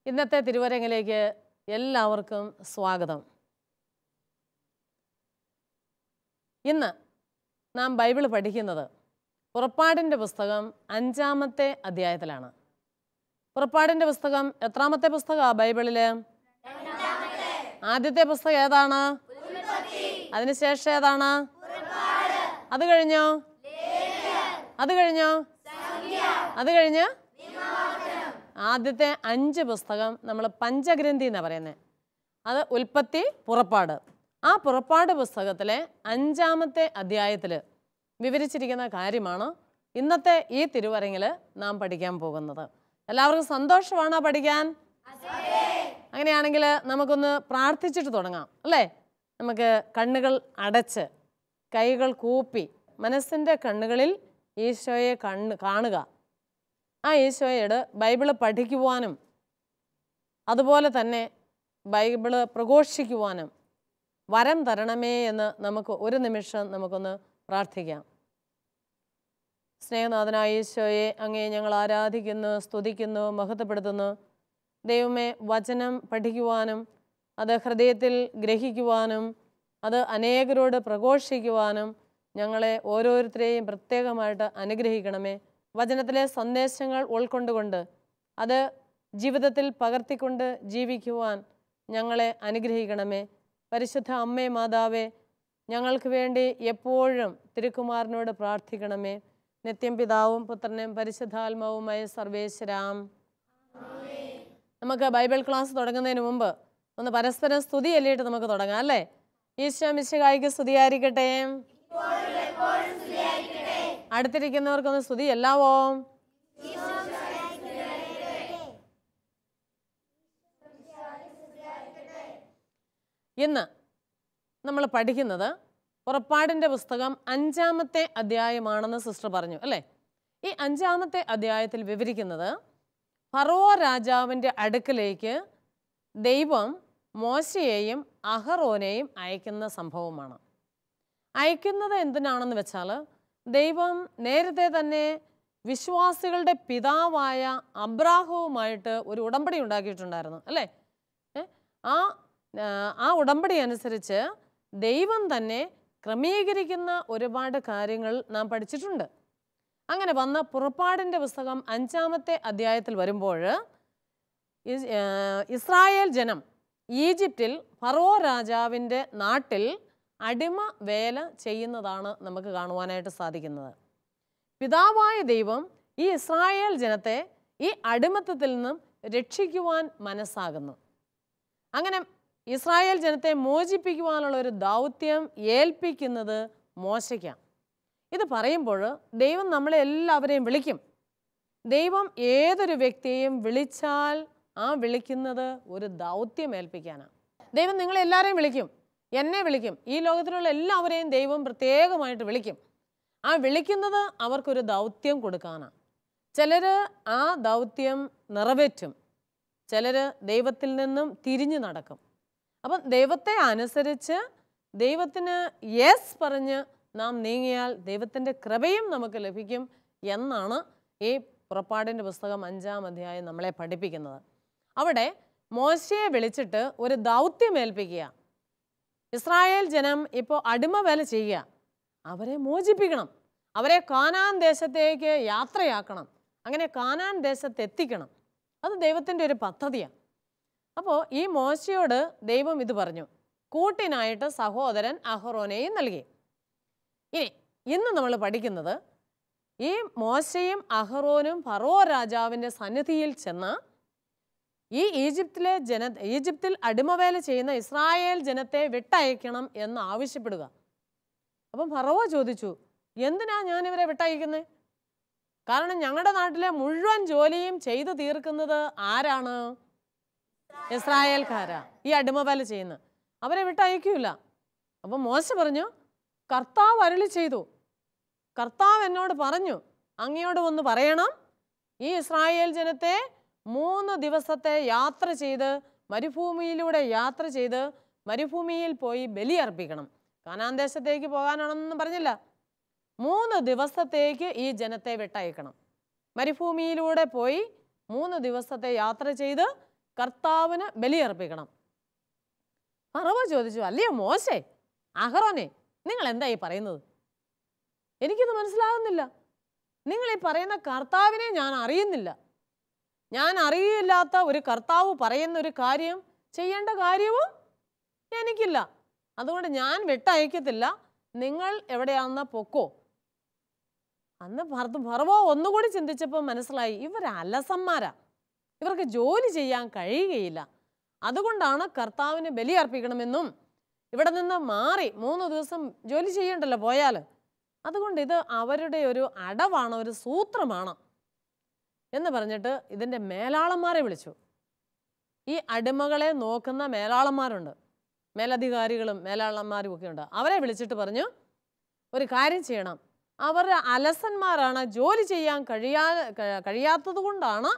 ഇന്നത്തെ തിരുവരങ്ങിലേക്ക് എല്ലാവർക്കും സ്വാഗതം. ഇന്ന് നാം ബൈബിൾ പഠിക്കുന്നത് പുറപ്പാടിൻ്റെ പുസ്തകം 5-ാമത്തെ അധ്യായത്തിലാണ്. പുറപ്പാടിൻ്റെ പുസ്തകം എത്രാമത്തെ പുസ്തകമാണ് ബൈബിളിൽ? ആദ്യത്തെ പുസ്തകം ഏതാണ്? അതിനുശേഷം ഏതാണ്? അത് കഴിഞ്ഞോ? ആദ്യത്തെ 5 പുസ്തകം നമ്മൾ പഞ്ചഗ്രന്ഥി എന്നാണ് പറയുന്നത്. അത് ഉൽപ്പത്തി, പുറപ്പാട്. ആ പുറപ്പാട് പുസ്തകത്തിലെ 5-ാമത്തെ അധ്യായത്തിൽ വിവരിച്ചിരിക്കുന്ന കാര്യമാണ് ഇന്നത്തെ ഈ തിരുവരങ്ങിൽ നാം പഠിക്കാൻ പോകുന്നത്. എല്ലാവർക്കും സന്തോഷമാണോ പഠിക്കാൻ? അങ്ങനെയാണെങ്കിൽ നമുക്കൊന്ന് പ്രാർത്ഥിച്ചിട്ട് തുടങ്ങാം അല്ലേ? നമുക്ക് കണ്ണുകൾ അടച്ച് കൈകൾ കൂപ്പി മനസ്സിൻ്റെ കണ്ണുകളിൽ ഈശോയെ കാണുക. ആ ഈശോയോട് ബൈബിള് പഠിക്കുവാനും അതുപോലെ തന്നെ ബൈബിള് പ്രഘോഷിക്കുവാനും വരം തരണമേ എന്ന് നമുക്ക് ഒരു നിമിഷം നമുക്കൊന്ന് പ്രാർത്ഥിക്കാം. സ്നേഹനാഥനായ ഈശോയെ, അങ്ങേ ഞങ്ങൾ ആരാധിക്കുന്നു, സ്തുതിക്കുന്നു, മഹത്വപ്പെടുത്തുന്നു. ദൈവമേ, വചനം പഠിക്കുവാനും അത് ഹൃദയത്തിൽ ഗ്രഹിക്കുവാനും അത് അനേകരോട് പ്രഘോഷിക്കുവാനും ഞങ്ങളെ ഓരോരുത്തരെയും പ്രത്യേകമായിട്ട് അനുഗ്രഹിക്കണമേ. വചനത്തിലെ സന്ദേശങ്ങൾ ഉൾക്കൊണ്ടുകൊണ്ട് അത് ജീവിതത്തിൽ പകർത്തിക്കൊണ്ട് ജീവിക്കുവാൻ ഞങ്ങളെ അനുഗ്രഹിക്കണമേ. പരിശുദ്ധ അമ്മേ മാതാവേ, ഞങ്ങൾക്ക് വേണ്ടി എപ്പോഴും തിരുക്കുമാരനോട് പ്രാർത്ഥിക്കണമേ. നിത്യം പിതാവും പുത്രനും പരിശുദ്ധാത്മാവുമായ സർവേശ്വരാം. നമുക്ക് ബൈബിൾ ക്ലാസ് തുടങ്ങുന്നതിന് മുമ്പ് ഒന്ന് പരസ്പരം സ്തുതി ചൊല്ലിയിട്ട് നമുക്ക് തുടങ്ങാം അല്ലേ? ഈശോ മിശിഹായ്ക്ക് സ്തുതിയായിരിക്കട്ടെ. അടുത്തിരിക്കുന്നവർക്കൊന്ന് സ്തുതി എല്ലാവോ? ഇന്ന് നമ്മൾ പഠിക്കുന്നത് പുറപ്പാടിൻ്റെ പുസ്തകം 5-ാമത്തെ അധ്യായമാണെന്ന് സിസ്റ്റർ പറഞ്ഞു അല്ലേ? ഈ 5-ാമത്തെ അധ്യായത്തിൽ വിവരിക്കുന്നത് ഫറോ രാജാവിൻ്റെ അടുക്കലേക്ക് ദൈവം മോശയെയും അഹറോനെയും അയക്കുന്ന സംഭവമാണ്. അയക്കുന്നത് എന്തിനാണെന്ന് വെച്ചാൽ, ദൈവം നേരത്തെ തന്നെ വിശ്വാസികളുടെ പിതാവായ അബ്രാഹവുമായിട്ട് ഒരു ഉടമ്പടി ഉണ്ടാക്കിയിട്ടുണ്ടായിരുന്നു അല്ലേ? ആ ഉടമ്പടി അനുസരിച്ച് ദൈവം തന്നെ ക്രമീകരിക്കുന്ന ഒരുപാട് കാര്യങ്ങൾ നാം പഠിച്ചിട്ടുണ്ട്. അങ്ങനെ വന്ന പുറപ്പാടിൻ്റെ പുസ്തകം 5-ാമത്തെ അധ്യായത്തിൽ വരുമ്പോൾ ഇസ്രായേൽ ജനം ഈജിപ്തിൽ ഫറോ രാജാവിൻ്റെ നാട്ടിൽ അടിമ വേല ചെയ്യുന്നതാണ് നമുക്ക് കാണുവാനായിട്ട് സാധിക്കുന്നത്. പിതാവായ ദൈവം ഈ ഇസ്രായേൽ ജനത്തെ ഈ അടിമത്തത്തിൽ നിന്നും രക്ഷിക്കുവാൻ മനസ്സാകുന്നു. അങ്ങനെ ഇസ്രായേൽ ജനത്തെ മോചിപ്പിക്കുവാനുള്ള ഒരു ദൗത്യം ഏൽപ്പിക്കുന്നത് മോശയ്ക്കാണ്. ഇത് പറയുമ്പോൾ ദൈവം നമ്മളെ എല്ലാവരെയും വിളിക്കും. ദൈവം ഏതൊരു വ്യക്തിയെയും വിളിച്ചാൽ ആ വിളിക്കുന്നത് ഒരു ദൗത്യം ഏൽപ്പിക്കാനാണ്. ദൈവം നിങ്ങളെല്ലാവരെയും വിളിക്കും, എന്നെ വിളിക്കും, ഈ ലോകത്തിലുള്ള എല്ലാവരെയും ദൈവം പ്രത്യേകമായിട്ട് വിളിക്കും. ആ വിളിക്കുന്നത് അവർക്കൊരു ദൗത്യം കൊടുക്കാനാണ്. ചിലർ ആ ദൗത്യം നിറവേറ്റും, ചിലർ ദൈവത്തിൽ നിന്നും തിരിഞ്ഞു നടക്കും. അപ്പം ദൈവത്തെ അനുസരിച്ച് ദൈവത്തിന് യെസ് പറഞ്ഞ് നാം നീങ്ങിയാൽ ദൈവത്തിൻ്റെ കൃപയും നമുക്ക് ലഭിക്കും എന്നാണ് ഈ പുറപ്പാടിൻ്റെ പുസ്തകം 5-ാം അധ്യായം നമ്മളെ പഠിപ്പിക്കുന്നത്. അവിടെ മോശയെ വിളിച്ചിട്ട് ഒരു ദൗത്യം ഏൽപ്പിക്കുക. ഇസ്രായേൽ ജനം ഇപ്പോൾ അടിമ വേല ചെയ്യുക, അവരെ മോചിപ്പിക്കണം, അവരെ കാനാൻ ദേശത്തേക്ക് യാത്രയാക്കണം, അങ്ങനെ കാനാൻ ദേശത്ത് എത്തിക്കണം. അത് ദൈവത്തിൻ്റെ ഒരു പദ്ധതിയാണ്. അപ്പോൾ ഈ മോശയോട് ദൈവം ഇത് പറഞ്ഞു, കൂട്ടിനായിട്ട് സഹോദരൻ അഹറോനെയും നൽകി. ഇന്ന് നമ്മൾ പഠിക്കുന്നത് ഈ മോശയും അഹറോനും ഫറോ രാജാവിൻ്റെ സന്നിധിയിൽ ചെന്ന് ഈ ഈജിപ്തിൽ അടിമവേല ചെയ്യുന്ന ഇസ്രായേൽ ജനത്തെ വിട്ടയക്കണം എന്ന് ആവശ്യപ്പെടുക. അപ്പം ഫറോ ചോദിച്ചു, എന്തിനാ ഞാനിവരെ വിട്ടയക്കുന്നത്? കാരണം ഞങ്ങളുടെ നാട്ടിലെ മുഴുവൻ ജോലിയും ചെയ്തു തീർക്കുന്നത് ആരാണ്? ഇസ്രായേൽക്കാരാ, ഈ അടിമവേല ചെയ്യുന്നത്. അവരെ വിട്ടയക്കൂല. അപ്പം മോശ പറഞ്ഞു, കർത്താവ് അരുളി ചെയ്തു, കർത്താവ് എന്നോട് പറഞ്ഞു, അങ്ങയോട് ഒന്ന് പറയണം, ഈ ഇസ്രായേൽ ജനത്തെ 3 ദിവസത്തെ യാത്ര ചെയ്ത് മരുഭൂമിയിലൂടെ യാത്ര ചെയ്ത് മരുഭൂമിയിൽ പോയി ബലിയർപ്പിക്കണം. കാനാൻ ദേശത്തേക്ക് പോകാനാണെന്നൊന്നും പറഞ്ഞില്ല. 3 ദിവസത്തേക്ക് ഈ ജനത്തെ വിട്ടയക്കണം. മരുഭൂമിയിലൂടെ പോയി 3 ദിവസത്തെ യാത്ര ചെയ്ത് കർത്താവിന് ബലിയർപ്പിക്കണം. ഫറവോ ചോദിച്ചു, അല്ലയോ മോശേ, അഹറോനെ, നിങ്ങൾ എന്താ ഈ പറയുന്നത്? എനിക്കിത് മനസ്സിലാകുന്നില്ല. നിങ്ങൾ ഈ പറയുന്ന കർത്താവിനെ ഞാൻ അറിയുന്നില്ല. ഞാൻ അറിയില്ലാത്ത ഒരു കർത്താവ് പറയുന്ന ഒരു കാര്യം ചെയ്യേണ്ട കാര്യവും എനിക്കില്ല. അതുകൊണ്ട് ഞാൻ വിട്ടയക്കത്തില്ല. നിങ്ങൾ എവിടെയാണെന്ന് പൊക്കോ. അന്ന് ഫറവോ ഒന്നുകൂടി ചിന്തിച്ചപ്പോൾ മനസ്സിലായി, ഇവർ അലസന്മാരാ, ഇവർക്ക് ജോലി ചെയ്യാൻ കഴിയുകയില്ല. അതുകൊണ്ടാണ് കർത്താവിന് ബലി അർപ്പിക്കണമെന്നും ഇവിടെ നിന്ന് മാറി 3 ദിവസം ജോലി ചെയ്യണ്ടല്ലോ പോയാൽ. അതുകൊണ്ട് ഇത് അവരുടെ ഒരു അടവാണ്, ഒരു സൂത്രമാണ് എന്ന് പറഞ്ഞിട്ട് ഇതിൻ്റെ മേലാളന്മാരെ വിളിച്ചു. ഈ അടിമകളെ നോക്കുന്ന മേലാളന്മാരുണ്ട്, മേലധികാരികളും മേലാളന്മാരും ഒക്കെ ഉണ്ട്. അവരെ വിളിച്ചിട്ട് പറഞ്ഞു, ഒരു കാര്യം ചെയ്യണം, അവർ അലസന്മാരാണ്, ജോലി ചെയ്യാൻ കഴിയാത്തത് കൊണ്ടാണ്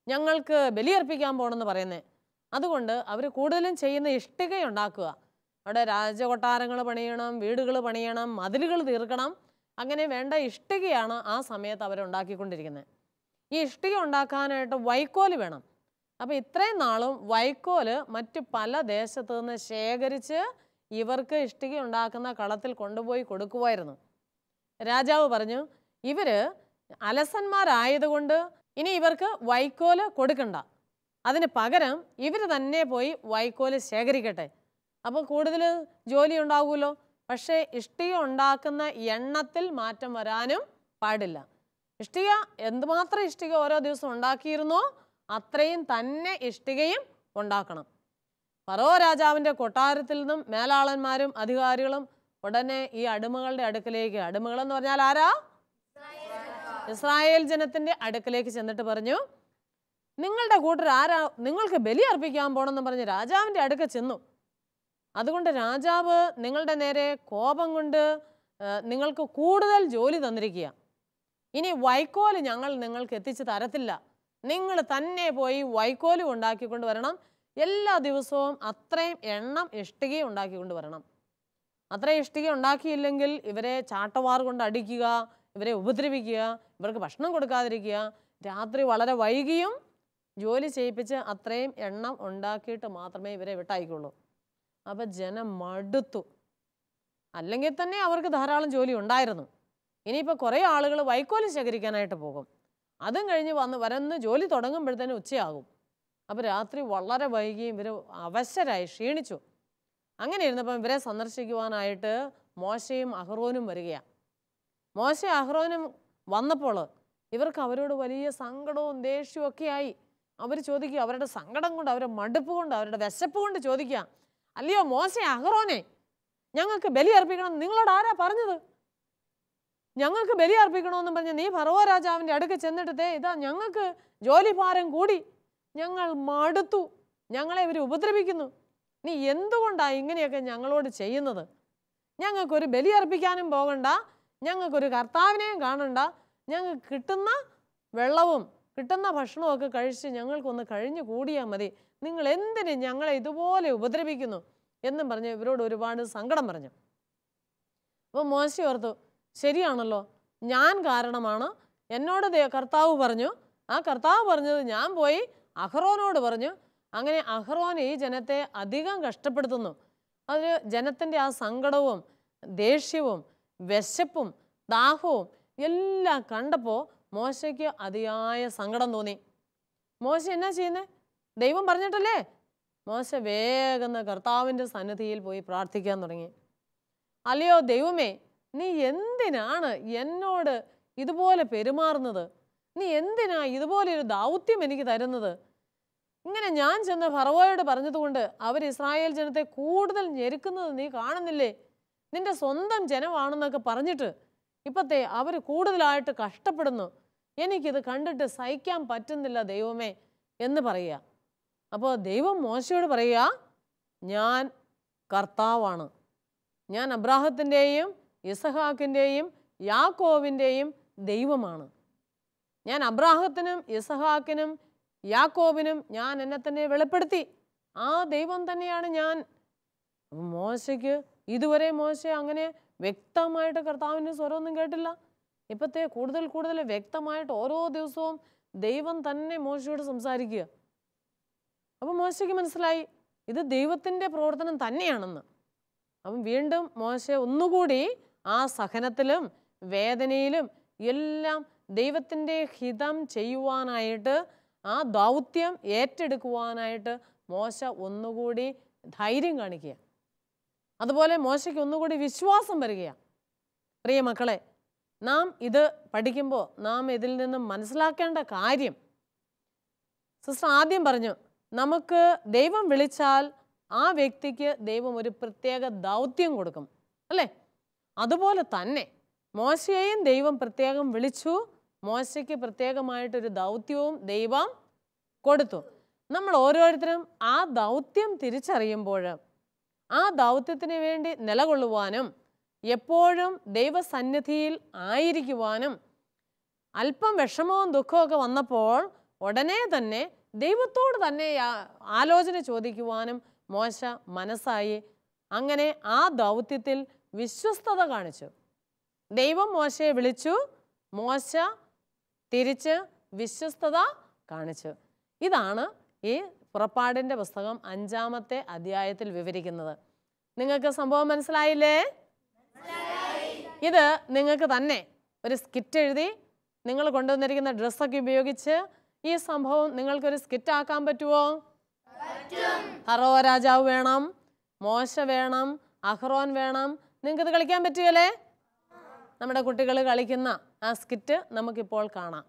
ഞങ്ങൾക്ക് ബലിയർപ്പിക്കാൻ പോകണമെന്ന് പറയുന്നത്. അതുകൊണ്ട് അവർ കൂടുതലും ചെയ്യുന്ന ഇഷ്ടിക ഉണ്ടാക്കുക. അവിടെ രാജകൊട്ടാരങ്ങൾ പണിയണം, വീടുകൾ പണിയണം, മതിലുകൾ തീർക്കണം. അങ്ങനെ വേണ്ട ഇഷ്ടികയാണ് ആ സമയത്ത് അവരുണ്ടാക്കിക്കൊണ്ടിരിക്കുന്നത്. ഈ ഇഷ്ടിക ഉണ്ടാക്കാനായിട്ട് വൈക്കോല് വേണം. അപ്പോൾ ഇത്രയും നാളും വൈക്കോല് മറ്റ് പല ദേശത്തു നിന്ന് ശേഖരിച്ച് ഇവർക്ക് ഇഷ്ടിക ഉണ്ടാക്കുന്ന കളത്തിൽ കൊണ്ടുപോയി കൊടുക്കുമായിരുന്നു. രാജാവ് പറഞ്ഞു, ഇവർ അലസന്മാരായതുകൊണ്ട് ഇനി ഇവർക്ക് വൈക്കോല് കൊടുക്കണ്ട, അതിന് പകരം ഇവർ തന്നെ പോയി വൈക്കോല് ശേഖരിക്കട്ടെ. അപ്പോൾ കൂടുതൽ ജോലി ഉണ്ടാകുമല്ലോ. പക്ഷേ ഇഷ്ടിക ഉണ്ടാക്കുന്ന എണ്ണത്തിൽ മാറ്റം വരാനും പാടില്ല. ഇഷ്ടിക എന്തുമാത്രം ഇഷ്ടിക ഓരോ ദിവസം ഉണ്ടാക്കിയിരുന്നോ അത്രയും തന്നെ ഇഷ്ടികയും ഉണ്ടാക്കണം. ഫറവോ രാജാവിൻ്റെ കൊട്ടാരത്തിൽ നിന്നും മേലാളന്മാരും അധികാരികളും ഉടനെ ഈ അടിമകളുടെ അടുക്കലേക്ക്, അടിമകളെന്ന് പറഞ്ഞാൽ ആരാ? ഇസ്രായേൽ ജനത്തിൻ്റെ അടുക്കലേക്ക് ചെന്നിട്ട് പറഞ്ഞു, നിങ്ങളുടെ കൂട്ടർ ആരാ നിങ്ങൾക്ക് ബലി അർപ്പിക്കാൻ പോകണമെന്ന് പറഞ്ഞ് രാജാവിൻ്റെ അടുക്ക ചെന്നു. അതുകൊണ്ട് രാജാവ് നിങ്ങളുടെ നേരെ കോപം കൊണ്ട് നിങ്ങൾക്ക് കൂടുതൽ ജോലി തന്നിരിക്കുക. ഇനി വൈക്കോല് ഞങ്ങൾ നിങ്ങൾക്ക് എത്തിച്ച് തരത്തില്ല, നിങ്ങൾ തന്നെ പോയി വൈക്കോല് ഉണ്ടാക്കിക്കൊണ്ട് വരണം. എല്ലാ ദിവസവും അത്രയും എണ്ണം ഇഷ്ടിക ഉണ്ടാക്കിക്കൊണ്ട് വരണം. അത്രയും ഇഷ്ടിക ഉണ്ടാക്കിയില്ലെങ്കിൽ ഇവരെ ചാട്ടവാർ കൊണ്ട് അടിക്കുക, ഇവരെ ഉപദ്രവിക്കുക, ഇവർക്ക് ഭക്ഷണം കൊടുക്കാതിരിക്കുക, രാത്രി വളരെ വൈകിയും ജോലി ചെയ്യിപ്പിച്ച് അത്രയും എണ്ണം ഉണ്ടാക്കിയിട്ട് മാത്രമേ ഇവരെ വിട്ടയക്കുള്ളൂ. അപ്പം ജനം മടുത്തു. അല്ലെങ്കിൽ തന്നെ അവർക്ക് ധാരാളം ജോലി ഉണ്ടായിരുന്നു. ഇനിയിപ്പോൾ കുറേ ആളുകൾ വൈക്കോല് ശേഖരിക്കാനായിട്ട് പോകും. അതും കഴിഞ്ഞ് വരന്ന് ജോലി തുടങ്ങുമ്പോഴത്തേനും ഉച്ചയാകും. അപ്പോൾ രാത്രി വളരെ വൈകി ഇവർ അവശരായി ക്ഷീണിച്ചു. അങ്ങനെ ഇരുന്നപ്പം ഇവരെ സന്ദർശിക്കുവാനായിട്ട് മോശയും അഹ്റോനും വരികയാണ്. മോശ അഹ്റോനും വന്നപ്പോൾ ഇവർക്ക് അവരോട് വലിയ സങ്കടവും ദേഷ്യവും ഒക്കെ ആയി. അവർ ചോദിക്കുക, അവരുടെ സങ്കടം കൊണ്ട്, അവരുടെ മടുപ്പ് കൊണ്ട്, അവരുടെ വിശപ്പ് കൊണ്ട് ചോദിക്കുക, അല്ലയോ മോശ അഹ്റോനെ, ഞങ്ങൾക്ക് ബലി അർപ്പിക്കണം, നിങ്ങളോട് ആരാ പറഞ്ഞത്? ഞങ്ങൾക്ക് ബലി അർപ്പിക്കണമെന്നും പറഞ്ഞ് നീ ഫറവോ രാജാവിൻ്റെ അടുക്ക് ചെന്നിട്ടേ ഇതാ ഞങ്ങൾക്ക് ജോലിഭാരം കൂടി, ഞങ്ങൾ മടുത്തു, ഞങ്ങളെ ഇവർ ഉപദ്രവിക്കുന്നു, നീ എന്തുകൊണ്ടാണ് ഇങ്ങനെയൊക്കെ ഞങ്ങളോട് ചെയ്യുന്നത്? ഞങ്ങൾക്കൊരു ബലി അർപ്പിക്കാനും പോകണ്ട, ഞങ്ങൾക്കൊരു കർത്താവിനെയും കാണണ്ട, ഞങ്ങൾക്ക് കിട്ടുന്ന വെള്ളവും കിട്ടുന്ന ഭക്ഷണവും ഒക്കെ കഴിച്ച് ഞങ്ങൾക്കൊന്ന് കഴിഞ്ഞു കൂടിയാൽ മതി, നിങ്ങൾ എന്തിന് ഞങ്ങളെ ഇതുപോലെ ഉപദ്രവിക്കുന്നു എന്നും പറഞ്ഞ് ഇവരോട് ഒരുപാട് സങ്കടം പറഞ്ഞു. അപ്പോൾ മോശ ഓർത്തു, ശരിയാണല്ലോ, ഞാൻ കാരണമാണ്, എന്നോട് കർത്താവ് പറഞ്ഞു, ആ കർത്താവ് പറഞ്ഞത് ഞാൻ പോയി അഹ്റോനോട് പറഞ്ഞു. അങ്ങനെ അഹ്റോൻ ഈ ജനത്തെ അധികം കഷ്ടപ്പെടുത്തുന്നു. അത് ജനത്തിൻ്റെ ആ സങ്കടവും ദേഷ്യവും വിശപ്പും ദാഹവും എല്ലാം കണ്ടപ്പോൾ മോശയ്ക്ക് അതിയായ സങ്കടം തോന്നി. മോശ എന്നാ ചെയ്യുന്നത്? ദൈവം പറഞ്ഞിട്ടല്ലേ? മോശ വേഗം കർത്താവിൻ്റെ സന്നിധിയിൽ പോയി പ്രാർത്ഥിക്കാൻ തുടങ്ങി. അല്ലയോ ദൈവമേ, നീ എന്തിനാണ് എന്നോട് ഇതുപോലെ പെരുമാറുന്നത്? നീ എന്തിനാ ഇതുപോലൊരു ദൗത്യം എനിക്ക് തരുന്നത്? ഇങ്ങനെ ഞാൻ ചെന്ന് ഫറവോയോട് പറഞ്ഞതുകൊണ്ട് അവർ ഇസ്രായേൽ ജനത്തെ കൂടുതൽ ഞെരുക്കുന്നത് നീ കാണുന്നില്ലേ? നിന്റെ സ്വന്തം ജനമാണെന്നൊക്കെ പറഞ്ഞിട്ട് ഇപ്പത്തെ അവർ കൂടുതലായിട്ട് കഷ്ടപ്പെടുന്നു. എനിക്കിത് കണ്ടിട്ട് സഹിക്കാൻ പറ്റുന്നില്ല ദൈവമേ എന്ന് പറയുക. അപ്പോൾ ദൈവം മോശയോട് പറയുക, ഞാൻ കർത്താവാണ്, ഞാൻ അബ്രാഹത്തിൻ്റെയും ഇസഹാക്കിൻ്റെയും യാക്കോബിൻ്റെയും ദൈവമാണ്. ഞാൻ അബ്രാഹത്തിനും ഇസഹാക്കിനും യാക്കോബിനും ഞാൻ എന്നെ തന്നെ വെളിപ്പെടുത്തി, ആ ദൈവം തന്നെയാണ് ഞാൻ. മോശയ്ക്ക് ഇതുവരെ മോശ അങ്ങനെ വ്യക്തമായിട്ട് കർത്താവിൻ്റെ സ്വരമൊന്നും കേട്ടില്ല. ഇപ്പോഴത്തെ കൂടുതൽ കൂടുതൽ വ്യക്തമായിട്ട് ഓരോ ദിവസവും ദൈവം തന്നെ മോശയോട് സംസാരിക്കുക. അപ്പം മോശയ്ക്ക് മനസ്സിലായി ഇത് ദൈവത്തിൻ്റെ പ്രവർത്തനം തന്നെയാണെന്ന്. അപ്പം വീണ്ടും മോശ ഒന്നുകൂടി ആ സഹനത്തിലും വേദനയിലും എല്ലാം ദൈവത്തിൻ്റെ ഹിതം ചെയ്യുവാനായിട്ട്, ആ ദൗത്യം ഏറ്റെടുക്കുവാനായിട്ട് മോശ ഒന്നുകൂടി ധൈര്യം കാണിക്കുക. അതുപോലെ മോശയ്ക്ക് ഒന്നുകൂടി വിശ്വാസം വരികയാണ്. പ്രിയ മക്കളെ, നാം ഇത് പഠിക്കുമ്പോൾ നാം ഇതിൽ നിന്നും മനസ്സിലാക്കേണ്ട കാര്യം, സിസ്റ്റർ ആദ്യം പറഞ്ഞു, നമുക്ക് ദൈവം വിളിച്ചാൽ ആ വ്യക്തിക്ക് ദൈവം ഒരു പ്രത്യേക ദൗത്യം കൊടുക്കും, അല്ലേ? അതുപോലെ തന്നെ മോശയെയും ദൈവം പ്രത്യേകം വിളിച്ചു. മോശയ്ക്ക് പ്രത്യേകമായിട്ടൊരു ദൗത്യവും ദൈവം കൊടുത്തു. നമ്മൾ ഓരോരുത്തരും ആ ദൗത്യം തിരിച്ചറിയുമ്പോൾ ആ ദൗത്യത്തിന് വേണ്ടി നിലകൊള്ളുവാനും എപ്പോഴും ദൈവസന്നിധിയിൽ ആയിരിക്കുവാനും, അല്പം വിഷമവും ദുഃഖമൊക്കെ വന്നപ്പോൾ ഉടനെ തന്നെ ദൈവത്തോട് തന്നെ ആലോചന ചോദിക്കുവാനും മോശ മനസ്സായി. അങ്ങനെ ആ ദൗത്യത്തിൽ വിശ്വസ്തത കാണിച്ചു. ദൈവം മോശയെ വിളിച്ചു, മോശ തിരിച്ച് വിശ്വസ്തത കാണിച്ചു. ഇതാണ് ഈ പുറപ്പാടിൻ്റെ പുസ്തകം 5-ാമത്തെ അധ്യായത്തിൽ വിവരിക്കുന്നത്. നിങ്ങൾക്ക് സംഭവം മനസ്സിലായില്ലേ? ഇത് നിങ്ങൾക്ക് തന്നെ ഒരു സ്കിറ്റ് എഴുതി നിങ്ങൾ കൊണ്ടുവന്നിരിക്കുന്ന ഡ്രസ്സൊക്കെ ഉപയോഗിച്ച് ഈ സംഭവം നിങ്ങൾക്കൊരു സ്കിറ്റാക്കാൻ പറ്റുമോ? ഫറോ രാജാവ് വേണം, മോശ വേണം, അഹ്റോൻ വേണം. നിങ്ങൾക്കിത് കളിക്കാൻ പറ്റുകയല്ലേ? നമ്മുടെ കുട്ടികൾ കളിക്കുന്ന ആ സ്കിറ്റ് നമുക്കിപ്പോൾ കാണാം.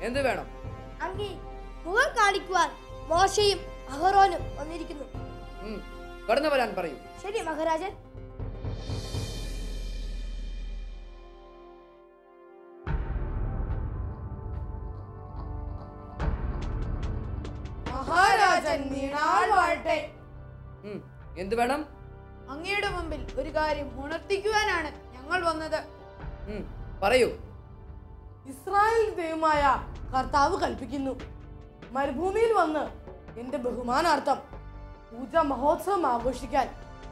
എന്ത് വേണം? അങ്ങി മുഖം കാണിക്കുവാൻ മോശയും അഹ്റോനും വന്നിരിക്കുന്നു. കടന്നു വരാൻ പറയൂ. ശരി മഹാരാജൻ. മഹാരാജൻ നീണാൾ വാഴട്ടെ. എന്ത് വേണം? അങ്ങയുടെ മുമ്പിൽ ഒരു കാര്യം ഉണർത്തിക്കുവാനാണ് ഞങ്ങൾ വന്നത്. പറയൂ. ഇസ്രായേൽ ദൈവമായ കർത്താവ് കൽപ്പിക്കുന്നു, മരുഭൂമിയിൽ വന്ന് എന്റെ ബഹുമാനാർത്ഥം പൂജ മഹോത്സവം ആഘോഷിക്കാൻ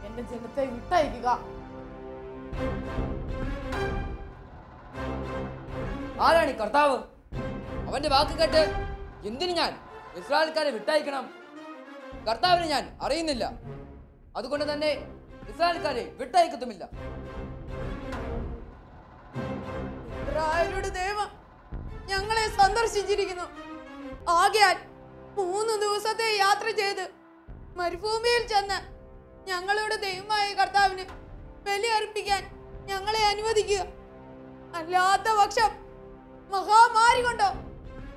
എന്റെ ജനത്തെ വിട്ടയക്കുക. ആരാണ് കർത്താവ്? അവന്റെ വാക്ക് കേട്ട് എന്തിന് ഞാൻ ഇസ്രായേൽക്കാരെ വിട്ടയക്കണം? കർത്താവിനെ ഞാൻ അറിയുന്നില്ല, അതുകൊണ്ട് തന്നെ ഇസ്രായേൽക്കാരെ വിട്ടയക്കത്തുമില്ല. ഇസ്രായേലുടെ ദൈവം ഞങ്ങളെ സന്ദർശിച്ചിരിക്കുന്നു. ആകയാൽ 3 ദിവസത്തെ യാത്ര ചെയ്ത് മരുഭൂമിയിൽ ചെന്ന് ഞങ്ങളുടെ ദൈവമായ കർത്താവിന് ബലി അർപ്പിക്കാൻ ഞങ്ങളെ അനുവദിക്കുക. അല്ലാത്ത പക്ഷം മഹാമാരി കൊണ്ടോ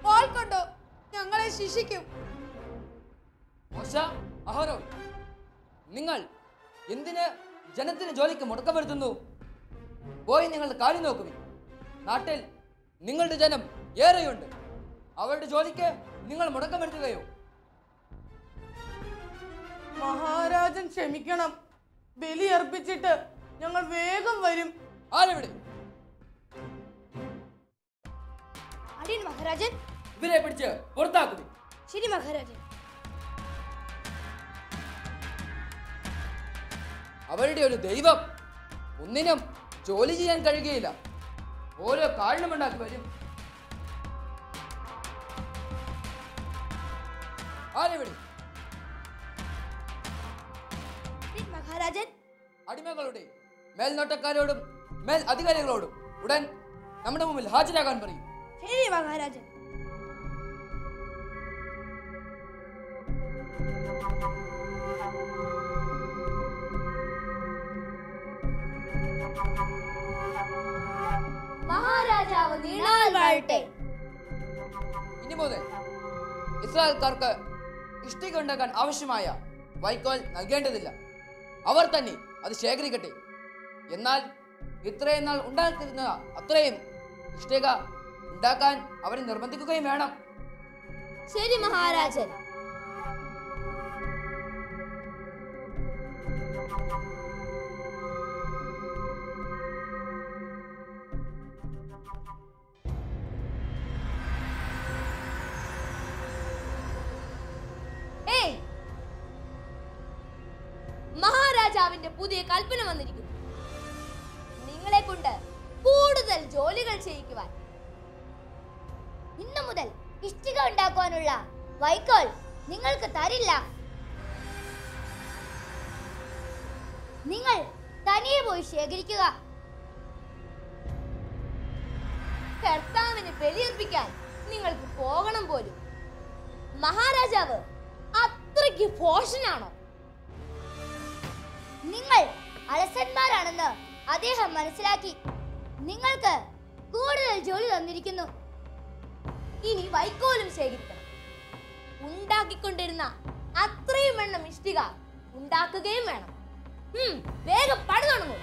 വാൾ കൊണ്ടോ ഞങ്ങളെ ശിക്ഷിക്കും. മോശ, അഹരോൻ, നിങ്ങൾ എന്തിന് ജനത്തിന് ജോലിക്ക് മുടക്കം വരുത്തുന്നു? പോയി നിങ്ങളുടെ കാര്യം നോക്കും. നാട്ടിൽ നിങ്ങളുടെ ജനം ഏറെയുണ്ട്. അവരുടെ ജോലിക്ക് നിങ്ങൾ മുടക്കം വരുത്തുകയോ? മഹാരാജൻ ക്ഷമിക്കണം, ബലി അർപ്പിച്ചിട്ട് ഞങ്ങൾ വേഗം വരും. ആരെവിടെ? അടിയൻ മഹാരാജൻ. ഇവരെ പിടിച്ച് പുറത്താക്കുക. ശരി മഹാരാജൻ. അവരുടെ ഒരു ദൈവം ഒന്നിനും ജോലി ചെയ്യാൻ കഴിയുകയില്ല. ഓരോ കാരണമുണ്ടാക്കി വരും. ആരെവിടെ? മഹാരാജൻ. അടിമകളുടെ മേൽനോട്ടക്കാരോടും മേൽ അധികാരികളോടും ഉടൻ നമ്മുടെ മുമ്പിൽ ഹാജരാകാൻ പറയും. ശരി മഹാരാജൻ. മഹാരാജാവ് നീണാൾ വാഴട്ടെ. ഇനി മുതൽ ഇസ്രായേൽക്കാർക്ക് ഇഷ്ടിക ഉണ്ടാക്കാൻ ആവശ്യമായ വൈക്കോൽ നൽകേണ്ടതില്ല. അവർ തന്നെ അത് ശേഖരിക്കട്ടെ. എന്നാൽ ഇത്രയും നാൾ ഉണ്ടാക്കിയിരുന്ന അത്രയും ഇഷ്ടിക ഉണ്ടാക്കാൻ അവരെ നിർബന്ധിക്കുകയും വേണം. ശരി മഹാരാജൻ. മഹാരാജാവിന്റെ പുതിയ കൽപ്പന വന്നിരിക്കുന്നു. നിങ്ങളെ കൊണ്ട് കൂടുതൽ ജോലികൾ ചെയ്യിക്കുവാൻ. ഇന്നു മുതൽ ഇഷ്ടിക ഉണ്ടാക്കുവാനുള്ള വൈക്കോൽ നിങ്ങൾക്ക് തരില്ല. നിങ്ങൾ തനിയെ പോയി ശേഖരിക്കുക. കർത്താവിന് ബലിയർപ്പിക്കാൻ നിങ്ങൾക്ക് പോകണം പോലും. മഹാരാജാവ് അത്രയ്ക്ക് ഭോഷനാണോ? നിങ്ങൾ അലസന്മാരാണെന്ന് അദ്ദേഹം മനസ്സിലാക്കി നിങ്ങൾക്ക് കൂടുതൽ ജോലി തന്നിരിക്കുന്നു. ഇനി വൈക്കോലും ശേഖരിക്കണം. ഉണ്ടാക്കിക്കൊണ്ടിരുന്ന അത്രയും എണ്ണം ഇഷ്ടിക ഉണ്ടാക്കുകയും വേണം. വേഗം പണി തുടങ്ങും.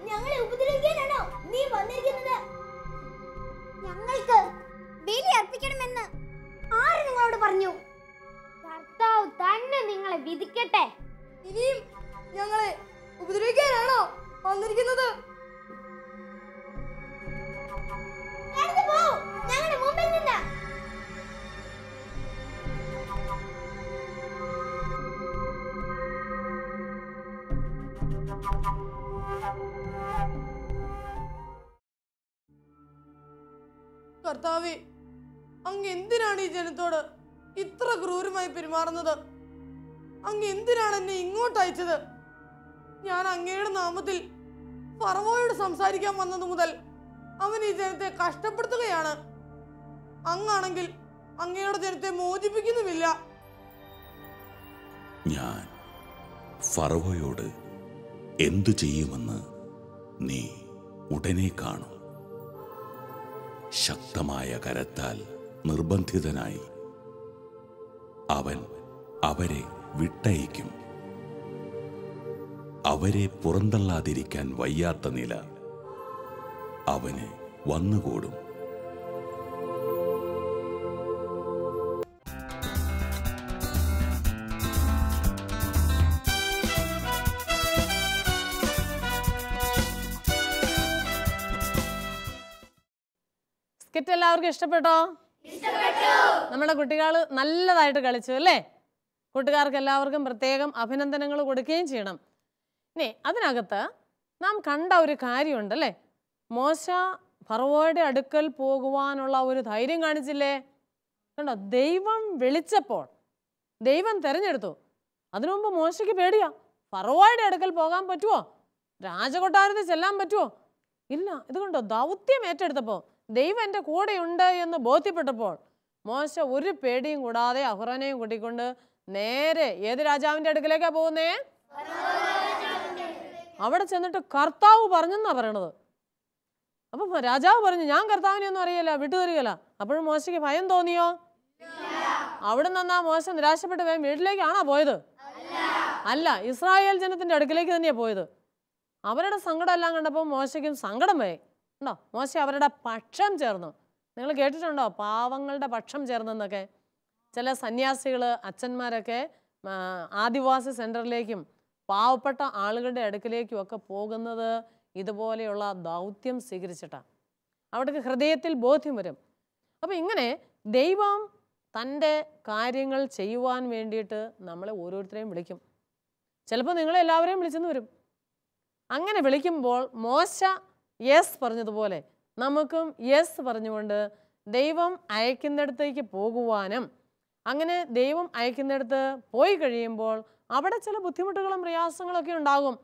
ഞങ്ങളെ ഉപദ്രവിക്കാനാണോ നീ വന്നിരിക്കുന്നത്? ഞങ്ങൾക്ക് ബലി അർപ്പിക്കണമെന്ന് ആര് നിങ്ങളോട് പറഞ്ഞു? കർത്താവ് തന്നെ നിങ്ങളെ വിധിക്കട്ടെ. ഇനിയും ഞങ്ങളെ ഉപദ്രവിക്കാനാണോ വന്നിരിക്കുന്നത്? ഞങ്ങളുടെ മുമ്പിൽ നിന്ന് കർത്താവേ, അങ്ങ് എന്തിനാണ് ഈ ജനത്തോട് ഇത്ര ക്രൂരമായി പെരുമാറുന്നത്? അങ്ങ് എന്തിനാണ് എന്നെ ഇങ്ങോട്ട് അയച്ചത്? ഞാൻ അങ്ങയുടെ നാമത്തിൽ ഫറവോയോട് സംസാരിക്കാൻ വന്നത് മുതൽ അവൻ ഈ ജനത്തെ കഷ്ടപ്പെടുത്തുകയാണ്. അങ്ങാണെങ്കിൽ അങ്ങയുടെ ജനത്തെ മോചിപ്പിക്കുന്നുമില്ല. ഞാൻ ഫറവോയോട് എന്തു ചെയ്യുമെന്ന് നീ ഉടനെ കാണും. ശക്തമായ കരത്താൽ നിർബന്ധിതനായി അവൻ അവരെ വിട്ടയക്കും. അവരെ പുറന്തള്ളാതിരിക്കാൻ വയ്യാത്ത നില അവന് വന്നുകൂടും. സ്കിറ്റ് എല്ലാവർക്കും ഇഷ്ടപ്പെട്ടോ? നമ്മുടെ കുട്ടികൾ നല്ലതായിട്ട് കളിച്ചു അല്ലേ? കൂട്ടുകാർക്ക് എല്ലാവർക്കും പ്രത്യേകം അഭിനന്ദനങ്ങൾ കൊടുക്കുകയും ചെയ്യണം. ഇനി അതിനകത്ത് നാം കണ്ട ഒരു കാര്യമുണ്ട് അല്ലേ? മോശ ഫറവോയുടെ അടുക്കൽ പോകുവാനുള്ള ഒരു ധൈര്യം കാണിച്ചില്ലേ? കണ്ടോ? ദൈവം വിളിച്ചപ്പോൾ ദൈവം തിരഞ്ഞെടുത്തു. അതിനു മുമ്പ് മോശയ്ക്ക് പേടിയാ. ഫറവോയുടെ അടുക്കൽ പോകാൻ പറ്റുമോ? രാജകൊട്ടാരത്തിൽ ചെല്ലാൻ പറ്റുമോ? ഇല്ല. ഇതുകൊണ്ടോ ദൗത്യം ഏറ്റെടുത്തപ്പോൾ ദൈവം എൻ്റെ കൂടെയുണ്ട് എന്ന് ബോധ്യപ്പെട്ടപ്പോൾ മോശ ഒരു പേടിയും കൂടാതെ അഹ്റോനെയും കൂട്ടിക്കൊണ്ട് നേരെ ഏത് രാജാവിൻ്റെ അടുക്കലേക്കാ പോകുന്നേ? അവിടെ ചെന്നിട്ട് കർത്താവ് പറഞ്ഞെന്നാ പറയണത്. അപ്പം രാജാവ് പറഞ്ഞു, ഞാൻ കർത്താവിനെ ഒന്നും അറിയില്ല, വിട്ടുതരികയില്ല. അപ്പോഴും മോശയ്ക്ക് ഭയം തോന്നിയോ? അവിടെ നിന്നാ മോശ നിരാശപ്പെട്ട് വേഗം വീട്ടിലേക്കാണോ പോയത്? അല്ല, ഇസ്രായേൽ ജനത്തിൻ്റെ അടുക്കലേക്ക് തന്നെയാണ് പോയത്. അവരുടെ സങ്കടം എല്ലാം കണ്ടപ്പോൾ മോശയ്ക്കും സങ്കടം വരെ ഉണ്ടോ? മോശ അവരുടെ പക്ഷം ചേർന്നു. നിങ്ങൾ കേട്ടിട്ടുണ്ടോ പാവങ്ങളുടെ പക്ഷം ചേർന്നെന്നൊക്കെ? ചില സന്യാസികൾ അച്ഛന്മാരൊക്കെ ആദിവാസി സെൻറ്ററിലേക്കും പാവപ്പെട്ട ആളുകളുടെ അടുക്കിലേക്കും ഒക്കെ പോകുന്നത് ഇതുപോലെയുള്ള ദൗത്യം സ്വീകരിച്ചിട്ടാണ്. അവിടേക്ക് ഹൃദയത്തിൽ ബോധ്യം വരും. അപ്പം ഇങ്ങനെ ദൈവം തൻ്റെ കാര്യങ്ങൾ ചെയ്യുവാൻ വേണ്ടിയിട്ട് നമ്മളെ ഓരോരുത്തരെയും വിളിക്കും. ചിലപ്പോൾ നിങ്ങളെല്ലാവരെയും വിളിച്ചെന്ന് വരും. അങ്ങനെ വിളിക്കുമ്പോൾ മോശ യെസ് പറഞ്ഞതുപോലെ നമുക്കും യെസ് പറഞ്ഞുകൊണ്ട് ദൈവം അയക്കുന്നിടത്തേക്ക് പോകുവാനും അങ്ങനെ ദൈവം അയക്കുന്നിടത്ത് പോയി കഴിയുമ്പോൾ അവിടെ ചില ബുദ്ധിമുട്ടുകളും പ്രയാസങ്ങളൊക്കെ ഉണ്ടാകും.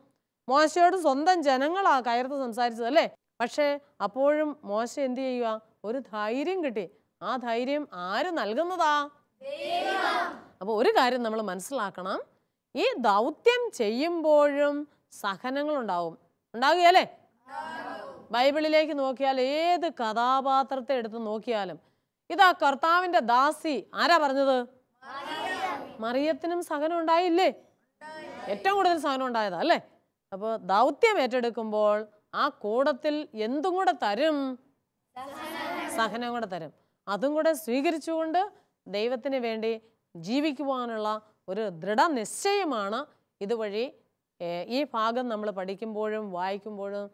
മോശയോട് സ്വന്തം ജനങ്ങളാ കയർത്ത് സംസാരിച്ചത് അല്ലേ? പക്ഷേ അപ്പോഴും മോശ എന്ത് ചെയ്യുക? ഒരു ധൈര്യം കിട്ടി. ആ ധൈര്യം ആര് നൽകുന്നതാ? അപ്പോൾ ഒരു കാര്യം നമ്മൾ മനസ്സിലാക്കണം, ഈ ദൗത്യം ചെയ്യുമ്പോഴും സഹനങ്ങളുണ്ടാവും. ഉണ്ടാകുകയല്ലേ? ബൈബിളിലേക്ക് നോക്കിയാൽ ഏത് കഥാപാത്രത്തെ എടുത്ത് നോക്കിയാലും ഇതാ കർത്താവിൻ്റെ ദാസി ആരാ പറഞ്ഞത്? മറിയത്തിനും സഹനം ഉണ്ടായില്ലേ? ഏറ്റവും കൂടുതൽ സഹനം ഉണ്ടായതാ അല്ലേ? അപ്പോൾ ദൗത്യം ഏറ്റെടുക്കുമ്പോൾ ആ കൂടത്തിൽ എന്തും കൂടെ തരും? സഹനം കൂടെ തരും. അതും കൂടെ സ്വീകരിച്ചുകൊണ്ട് ദൈവത്തിന് വേണ്ടി ജീവിക്കുവാനുള്ള ഒരു ദൃഢനിശ്ചയമാണ് ഇതുവഴി ഈ ഭാഗം നമ്മൾ പഠിക്കുമ്പോഴും വായിക്കുമ്പോഴും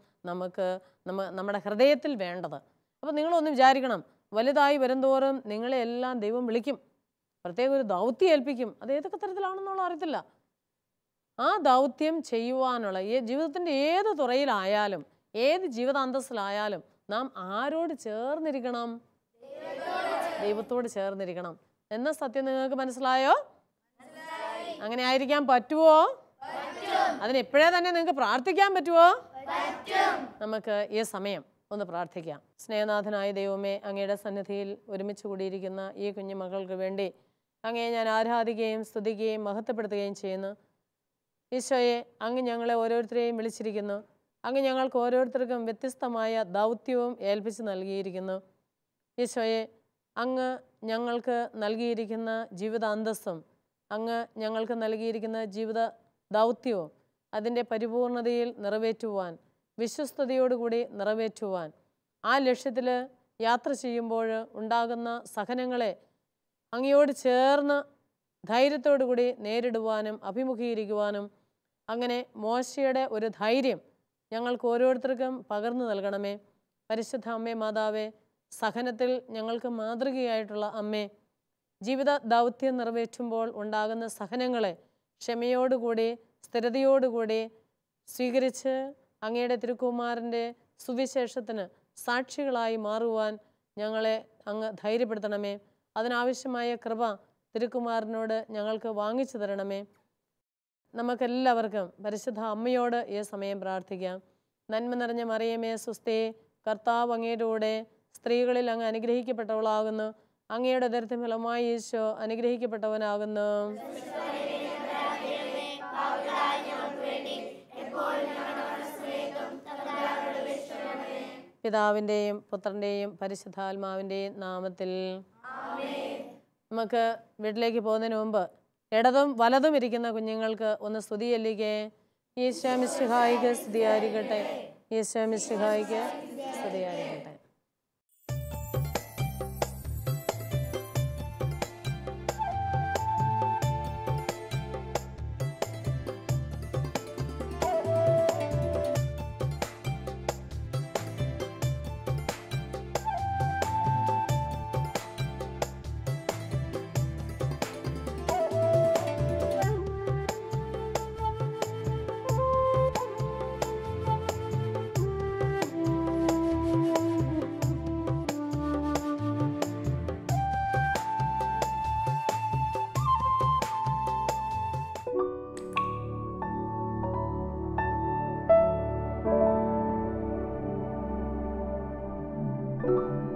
നമ്മുടെ ഹൃദയത്തിൽ വേണ്ടത്. അപ്പോൾ നിങ്ങളൊന്ന് വിചാരിക്കണം, വലുതായി വരുന്തോറും നിങ്ങളെ എല്ലാം ദൈവം വിളിക്കും, പ്രത്യേക ഒരു ദൗത്യം ഏൽപ്പിക്കും. അത് ഏതൊക്കെ തരത്തിലാണെന്നുള്ള അറിയത്തില്ല. ആ ദൗത്യം ചെയ്യുവാനുള്ള ജീവിതത്തിൻ്റെ ഏത് തുറയിലായാലും ഏത് ജീവിതാന്തസ്സിലായാലും നാം ആരോട് ചേർന്നിരിക്കണം? ദൈവത്തോട് ചേർന്നിരിക്കണം എന്ന സത്യം നിങ്ങൾക്ക് മനസ്സിലായോ? അങ്ങനെ ആയിരിക്കാൻ പറ്റുമോ? അതിന് എപ്പോഴേ തന്നെ നിങ്ങൾക്ക് പ്രാർത്ഥിക്കാൻ പറ്റുമോ? നമുക്ക് ഈ സമയം ഒന്ന് പ്രാർത്ഥിക്കാം. സ്നേഹനാഥനായ ദൈവമേ, അങ്ങയുടെ സന്നിധിയിൽ ഒരുമിച്ച് കൂടിയിരിക്കുന്ന ഈ കുഞ്ഞു മക്കൾക്ക് വേണ്ടി അങ്ങയെ ഞാൻ ആരാധിക്കുകയും സ്തുതിക്കുകയും മഹത്വപ്പെടുത്തുകയും ചെയ്യുന്നു. ഈശോയെ, അങ്ങ് ഞങ്ങളെ ഓരോരുത്തരെയും വിളിച്ചിരിക്കുന്നു. അങ്ങ് ഞങ്ങൾക്ക് ഓരോരുത്തർക്കും വ്യത്യസ്തമായ ദൗത്യവും ഏൽപ്പിച്ച് നൽകിയിരിക്കുന്നു. ഈശോയെ, അങ്ങ് ഞങ്ങൾക്ക് നൽകിയിരിക്കുന്ന ജീവിത അന്തസ്സും അങ്ങ് ഞങ്ങൾക്ക് നൽകിയിരിക്കുന്ന ജീവിത ദൗത്യവും അതിൻ്റെ പരിപൂർണതയിൽ നിറവേറ്റുവാൻ, വിശ്വസ്തയോടുകൂടി നിറവേറ്റുവാൻ, ആ ലക്ഷ്യത്തിൽ യാത്ര ചെയ്യുമ്പോൾ ഉണ്ടാകുന്ന സഹനങ്ങളെ അങ്ങയോട് ചേർന്ന് ധൈര്യത്തോടു കൂടി നേരിടുവാനും അഭിമുഖീകരിക്കുവാനും അങ്ങനെ മോശയുടെ ഒരു ധൈര്യം ഞങ്ങൾക്ക് ഓരോരുത്തർക്കും പകർന്നു നൽകണമേ. പരിശുദ്ധ അമ്മേ മാതാവേ, സഹനത്തിൽ ഞങ്ങൾക്ക് മാതൃകയായിട്ടുള്ള അമ്മേ, ജീവിത ദൗത്യം നിറവേറ്റുമ്പോൾ ഉണ്ടാകുന്ന സഹനങ്ങളെ ക്ഷമയോടുകൂടി സ്ഥിരതയോടുകൂടി സ്വീകരിച്ച് അങ്ങയുടെ തിരുക്കുമാരൻ്റെ സുവിശേഷത്തിന് സാക്ഷികളായി മാറുവാൻ ഞങ്ങളെ അങ്ങ് ധൈര്യപ്പെടുത്തണമേ. അതിനാവശ്യമായ കൃപ തിരുക്കുമാരനോട് ഞങ്ങൾക്ക് വാങ്ങിച്ചു തരണമേ. നമുക്കെല്ലാവർക്കും പരിശുദ്ധ അമ്മയോട് ഈ സമയം പ്രാർത്ഥിക്കാം. നന്മ നിറഞ്ഞ മറിയമേ സ്വസ്തി, കർത്താവ് അങ്ങയുടെ കൂടെ, സ്ത്രീകളിൽ അങ്ങ് അനുഗ്രഹിക്കപ്പെട്ടവളാകുന്നു. അങ്ങയുടെ ഉദരത്തിൻ ഫലമായി ഈശോ അനുഗ്രഹിക്കപ്പെട്ടവനാകുന്നു. പിതാവിൻ്റെയും പുത്രൻ്റെയും പരിശുദ്ധാത്മാവിൻ്റെയും നാമത്തിൽ. നമുക്ക് വീട്ടിലേക്ക് പോകുന്നതിന് മുമ്പ് ഇടതും വലതും ഇരിക്കുന്ന കുഞ്ഞുങ്ങൾക്ക് ഒന്ന് സ്തുതി ചൊല്ലിക്കേ. ഈശോ മിശിഹായിക്ക് സ്തുതിയായിരിക്കട്ടെ, ഈശോ മിശിഹായിക്ക് സ്തുതിയായിരിക്കട്ടെ. you.